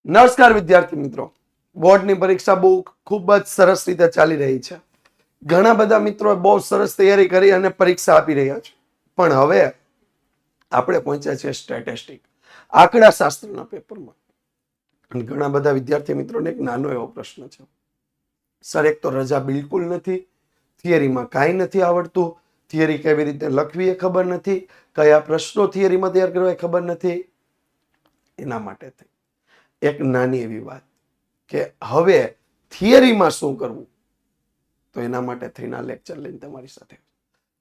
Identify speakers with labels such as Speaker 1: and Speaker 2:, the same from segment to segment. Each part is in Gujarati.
Speaker 1: નમસ્કાર વિદ્યાર્થી મિત્રો, બોર્ડની પરીક્ષા બહુ ખૂબ જ સરસ રીતે ચાલી રહી છે. ઘણા બધા મિત્રો બહુ સરસ તૈયારી કરી અને પરીક્ષા આપી રહ્યા છે. પણ હવે આપણે પહોંચ્યા છીએ સ્ટેટિસ્ટિક આંકડા શાસ્ત્રના પેપરમાં. અને ઘણા બધા વિદ્યાર્થી મિત્રોને એક નાનો એવો પ્રશ્ન છે, સર એક તો રજા બિલકુલ નથી, થિયરીમાં કાંઈ નથી આવડતું, થિયરી કેવી રીતે લખવી એ ખબર નથી, કયા પ્રશ્નો થિયરીમાં તૈયાર કરવા એ ખબર નથી. એના માટે એક નાની એવી વાત કે હવે થિયરીમાં શું કરવું, તો એના માટે થઈને આ લેક્ચર લઈને તમારી સાથે.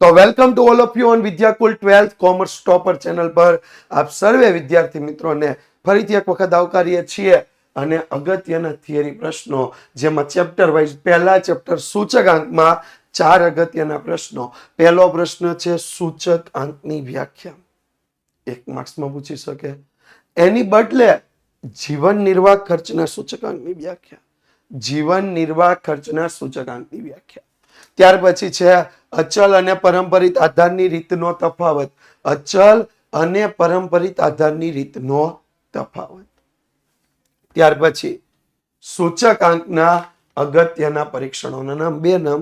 Speaker 1: તો welcome to all of you on Vidyakul 12th commerce topper channel પર આપ સર્વે વિદ્યાર્થી મિત્રોને ફરીથી એક વખત આવકારીએ છીએ. અને અગત્યના થિયરી પ્રશ્નો, જેમાં ચેપ્ટર વાઇઝ પહેલા ચેપ્ટર સૂચકાંકમાં 4 અગત્યના પ્રશ્નો. પહેલો પ્રશ્ન છે સૂચક આંકની વ્યાખ્યા. 1 માર્ક્સમાં પૂછી શકે. એની બદલે જીવન નિર્વાહ ખર્ચના સૂચકાંકની વ્યાખ્યા. જીવન નિર્વાહ ખર્ચના સૂચકાંકની વ્યાખ્યા. ત્યાર પછી છે અચલ અને પરંપરિત આધારની રીતનો તફાવત. અચલ અને પરંપરિત આધારની રીતનો તફાવત. ત્યાર પછી સૂચકાંકના અગત્યના પરીક્ષણોના નામ, 2 નામ,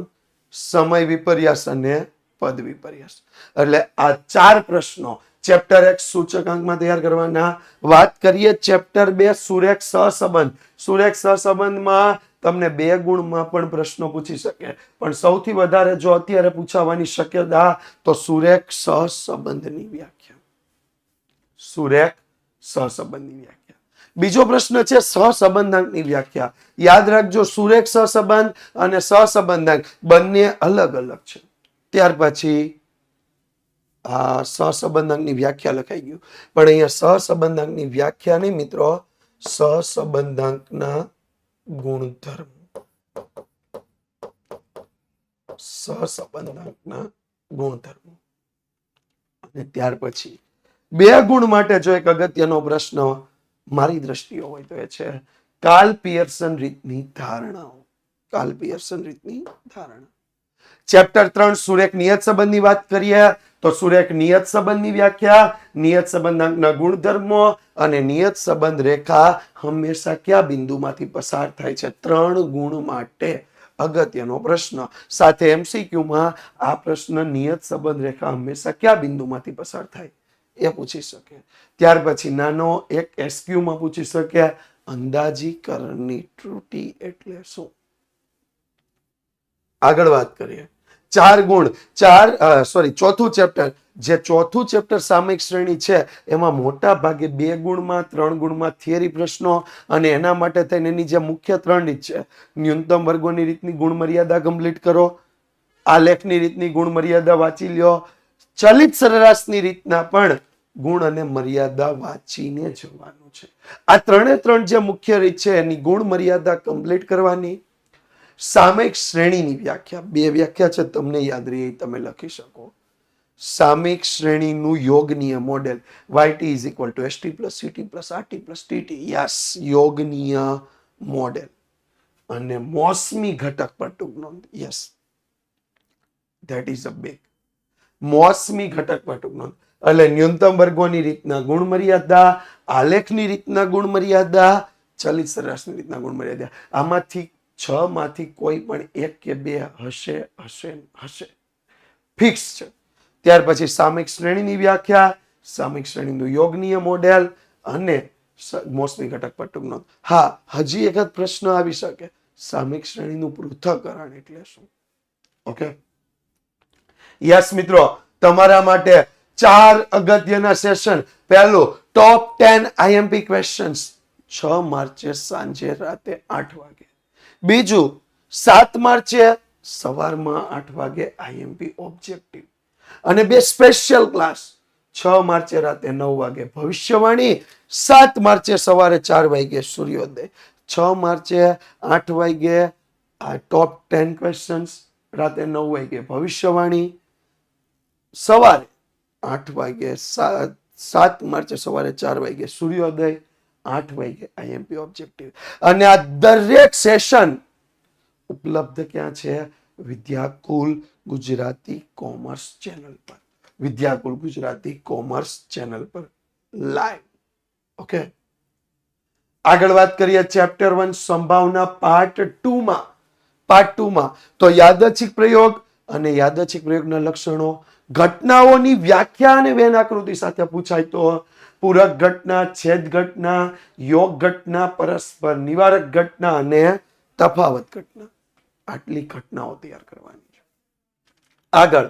Speaker 1: સમય વિપર્યાસ અને પદ વિપર્યાસ. એટલે આ 4 પ્રશ્નો ચેપ્ટર 1 સૂચકાંકમાં તૈયાર કરવાના. વાત કરીએ ચેપ્ટર 2 સુરેખ સહસંબંધ. સુરેખ સહસંબંધમાં તમને 2 ગુણમાં પણ પ્રશ્નો પૂછી શકે, પણ સૌથી વધારે જો અત્યારે પૂછાવાની શક્યતા તો સુરેખ સહસંબંધની વ્યાખ્યા. સુરેખ સહસંબંધની વ્યાખ્યા. બીજો પ્રશ્ન છે સહસંબંધાંકની વ્યાખ્યા. યાદ રાખજો, સુરેખ સહસંબંધ અને સહસંબંધાંક બંને અલગ અલગ છે. ત્યાર પછી સહસંબંધાંકની વ્યાખ્યા લખાઈ ગયું, પણ અહીંયા સહસંબંધાંકની વ્યાખ્યા નહીં મિત્રો, સહસંબંધાંકના ગુણધર્મ. સહસંબંધાંકના ગુણધર્મ. અને ત્યાર પછી 2 ગુણ માટે જો એક અગત્યનો પ્રશ્ન મારી દ્રષ્ટિએ હોય તો એ છે કાર્લ પિયર્સન રીતની ધારણાઓ. કાર્લ પિયર્સન રીતની ધારણા. ચેપ્ટર 3 સુરેખ નિયત સંબંધની વાત કરીએ તો સુરેખ નિયત સંબંધની વ્યાખ્યા, નિયત સંબંધાંકના ગુણધર્મો અને નિયત સંબંધ રેખા હંમેશા કયા બિંદુમાંથી પસાર થાય છે. 3 ગુણ માટે અગત્યનો પ્રશ્ન. સાથે એમસીક્યુમાં આ પ્રશ્ન નિયત સંબંધ રેખા હંમેશા કયા બિંદુમાંથી પસાર થાય એ પૂછી શકે. ત્યાર પછી નાનો એક એસક્યુમાં પૂછી શકે અંદાજીકરણની ત્રુટિ એટલે શું. આગળ વાત કરીએ 4 ગુણ, ચોથું ચેપ્ટર, જે ચોથું ચેપ્ટર સામયિક શ્રેણી છે એમાં મોટા ભાગે 2 ગુણમાં 3 ગુણમાં થિયરી પ્રશ્નો, અને એના માટે થઈને એની જે મુખ્ય 3 રીત છે, ન્યૂનતમ વર્ગોની રીતની ગુણ મર્યાદા કમ્પ્લીટ કરો, આલેખની રીતની ગુણ મર્યાદા વાંચી લ્યો, ચલિત સરેરાશની રીતના પણ ગુણ અને મર્યાદા વાંચીને જવાનું છે. આ 3 જે મુખ્ય રીત છે એની ગુણ મર્યાદા કમ્પ્લીટ કરવાની. સામયિક શ્રેણીની વ્યાખ્યા, 2 વ્યાખ્યા છે, તમને યાદ રહી તમે લખી શકો. સામયિક શ્રેણીનું યોગનીય model, yt is equal to st plus ct plus rt plus tt. Yes, યોગનીય મોડેલ. અને મોસમી ઘટક પર ટૂંક નોંધ. Yes, that is a big. મોસમી ઘટક પર ટૂંક નોંધ. એટલે ન્યૂનતમ વર્ગોની રીતના ગુણ મર્યાદા, આલેખની રીતના ગુણ મર્યાદા, ચલિત સરેરાશની રીતના ગુણ મર્યાદા. આમાંથી 6 માંથી કોઈ પણ 1 કે 2 હશે, ફિક્સ છે. ત્યાર પછી સામયિક શ્રેણીની વ્યાખ્યા, સામયિક શ્રેણીનું યોગનીય મોડેલ અને મોસમી ઘટક પર ટૂંક નોંધ. હા, હજી એક પ્રશ્ન આવી શકે, સામયિક શ્રેણીનું પૃથ્થકરણ એટલે શું. ઓકે, યસ મિત્રો, તમારા માટે 4 અગત્યના સેશન. પહેલું ટોપ 10 આઈએમપી ક્વેશ્ચન્સ 6 માર્ચે સાંજે રાતે 8 વાગે. બીજું 7 માર્ચે સવારમાં 8 વાગે આઈએમપી ઓબ્જેક્ટિવ. અને 2 સ્પેશિયલ ક્લાસ 6 માર્ચે રાતે 9 વાગે ભવિષ્યવાણી, 7 માર્ચે સવારે 4 વાગે સૂર્યોદય. 6 માર્ચે 8 વાગે આ ટોપ 10 ક્વેશ્ચન્સ, રાતે 9 વાગે ભવિષ્યવાણી, સવારે 8 વાગે, 7 માર્ચે સવારે 4 વાગે સૂર્યોદય, 8 વાગે આઈએમપી ઓબ્જેક્ટિવ. અને આ દરેક સેશન ઉપલબ્ધ ક્યાં છે? વિદ્યાકુલ ગુજરાતી કોમર્સ ચેનલ પર. વિદ્યાકુલ ગુજરાતી કોમર્સ ચેનલ પર લાઈવ. ઓકે, આગળ વાત કરીએ ચેપ્ટર 1 સંભાવના પાર્ટ 2 માં તો યાદચ્છિક પ્રયોગ અને યાદચ્છિક પ્રયોગના લક્ષણો, ઘટનાઓની વ્યાખ્યા અને વેન આકૃતિ સાથે પૂછાય તો પૂરક ઘટના, છેદ ઘટના, યોગ ઘટના, પરસ્પર નિવારક ઘટના અને તફાવત ઘટના. આટલી ઘટનાઓ તૈયાર કરવાની છે. આગળ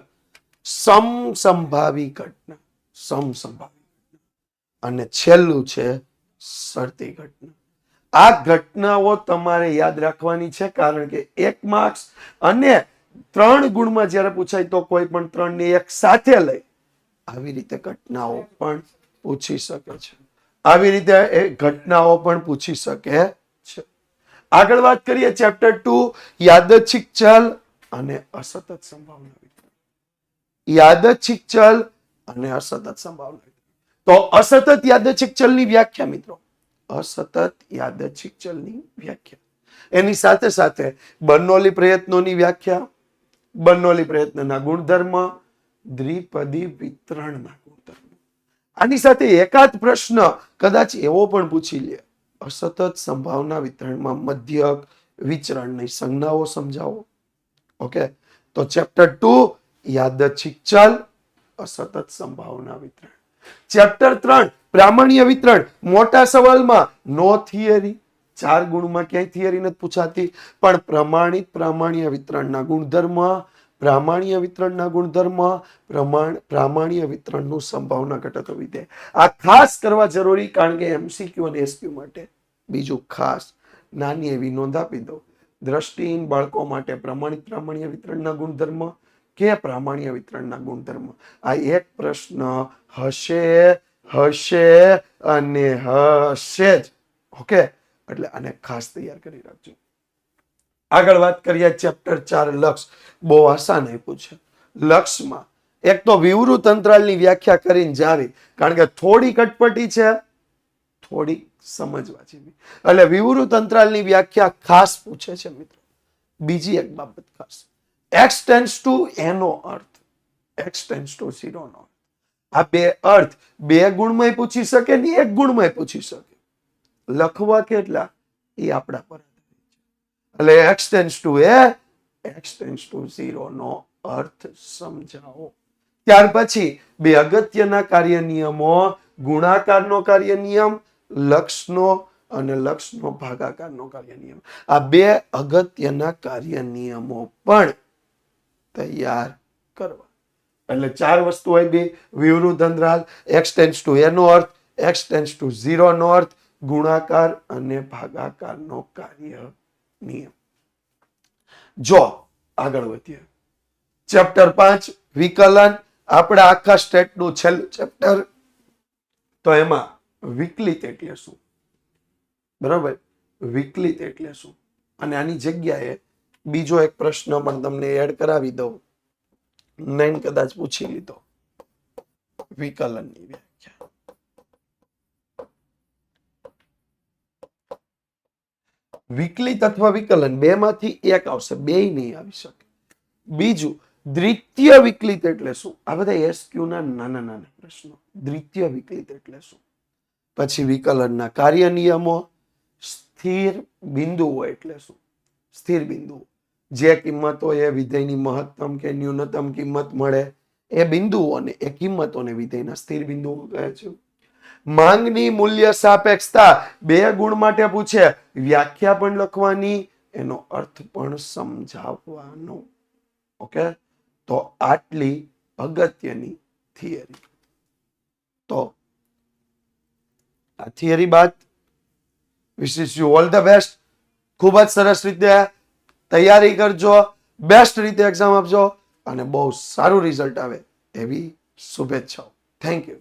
Speaker 1: સમસંભાવી ઘટના, સમસંભાવી અને છેલ્લું છે શરતી ઘટના. આ ઘટનાઓ તમારે યાદ રાખવાની છે કારણ કે 1 માર્ક્સ અને 3 ગુણમાં જ્યારે પૂછાય તો કોઈ પણ 3 ને એક સાથે લઈ આવી રીતે ઘટનાઓ પણ પૂછી શકે છે. આવી રીતે એ ઘટનાઓ પણ પૂછી શકે છે. આગળ વાત કરીએ ચેપ્ટર 2 યાદચ્છિક ચલ અને અસતત સંભાવના વિતરણ. યાદચ્છિક ચલ અને અસતત સંભાવના. તો અસતત યાદચ્છિક ચલની વ્યાખ્યા મિત્રો, અસતત યાદચ્છિક ચલની વ્યાખ્યા, એની સાથે સાથે બર્નોલી પ્રયત્નોની વ્યાખ્યા, બર્નોલી પ્રયત્નના ગુણધર્મ, દ્વિપદી વિતરણના ગુણધર્મ. આની સાથે એકાદ પ્રશ્ન કદાચ એવો પણ પૂછી લે, અસતત સંભાવના વિતરણમાં મધ્યક વિચરણની સંજ્ઞાઓ સમજાવો. ઓકે, તો ચેપ્ટર 2 યાદચ્છિક ચલ, અસતત સંભાવના વિતરણ. ચેપ્ટર 3 પ્રામાણ્ય વિતરણ. મોટા સવાલમાં નો થિયરી, 4 ગુણમાં ક્યાંય થિયરી નથી પૂછાતી, પણ પ્રમાણિત પ્રામાણ્ય વિતરણના ગુણધર્મ, પ્રામાણ્ય વિતરણના ગુણધર્મ, પ્રામાણ્ય વિતરણનું સંભાવના ઘટકો વિધેય. આ ખાસ કરવા જરૂરી કારણ કે એમસીક્યુ અને એસક્યુ માટે. બીજું ખાસ નાની એવી નોંધ આપી દો, દ્રષ્ટિહીન બાળકો માટે પ્રમાણિત પ્રામાણ્ય વિતરણના ગુણધર્મ કે પ્રામાણ્ય વિતરણના ગુણધર્મ, આ એક પ્રશ્ન હશે અને હશે જ. ઓકે, એટલે આને ખાસ તૈયાર કરી રાખજો. આગળ વાત કરીએ ચેપ્ટર 4 લક્ષ. બહુ આસાન આપ્યું છે. લક્ષમાં એક તો વિવૃત અંતરાલની વ્યાખ્યા કરીને જાવી, કારણ કે થોડી કટપટી છે, થોડી સમજવા જેવી. એટલે વિવૃત અંતરાલની વ્યાખ્યા ખાસ પૂછે છે મિત્રો. બીજી એક બાબત ખાસ, x ટેન્ડ્સ ટુ a નો અર્થ, x ટેન્ડ્સ ટુ 0 નો અર્થ. આ બે અર્થ 2 ગુણમાં પૂછી શકે ને 1 ગુણમાં પૂછી શકે. લખવા કેટલા એ આપણા પર. એટલે x tends to a, x tends to 0 નો અર્થ સમજાવો. ત્યાર પછી 2 અગત્યના કાર્ય નિયમો, ગુણાકારનો કાર્ય નિયમ, લક્ષનો અને લક્ષનો ભાગાકારનો કાર્ય નિયમ. આ 2 અગત્યના કાર્ય નિયમો પણ તૈયાર કરવા. એટલે 4 વસ્તુ આવી, વિવૃત અંતરાલ, x ટેન્ડ્સ ટુ a નો અર્થ, x ટેન્ડ્સ ટુ 0 નો અર્થ, ગુણાકાર અને ભાગાકારનો કાર્ય નિયમ. જો આગળ વધીએ ચેપ્ટર 5 વિકલન. આપણા આખા સ્ટેટનું છેલ્લું ચેપ્ટર. તો એમાં વિકલિત એટલે શું, બરાબર, વિકલિત એટલે શું. અને આની જગ્યાએ બીજો એક પ્રશ્ન પણ તમને એડ કરાવી દઉં, નહીં કદાચ પૂછી લીધો, વિકલનની વ્યાખ્યા. વિકલિત અથવા વિકલન બે માંથી એક આવશે, બે નહીં આવી શકે. બીજું દ્વિતીય વિકલિત એટલે શું. આ બધા એસક્યુ ના નાના નાના પ્રશ્નો. દ્વિતીય વિકલિત એટલે શું. પછી વિકલનના કાર્ય નિયમો, સ્થિર બિંદુઓ એટલે શું. સ્થિર બિંદુઓ જે કિંમતો એ વિધેયની મહત્તમ કે ન્યૂનતમ કિંમત મળે એ બિંદુઓને, એ કિંમતોને વિધેયના સ્થિર બિંદુઓ કહે છે. માંગની મૂલ્ય સાપેક્ષતા 2 ગુણ માટે પૂછે, વ્યાખ્યા પણ લખવાની, એનો અર્થ પણ સમજાવવાનો. ઓકે, તો આટલી અગત્યની થિયરી. તો આ થિયરી બાદ wish you all the best. ખૂબ જ સરસ રીતે તૈયારી કરજો, બેસ્ટ રીતે એક્ઝામ આપજો અને બહુ સારું રિઝલ્ટ આવે એવી શુભેચ્છાઓ. Thank you.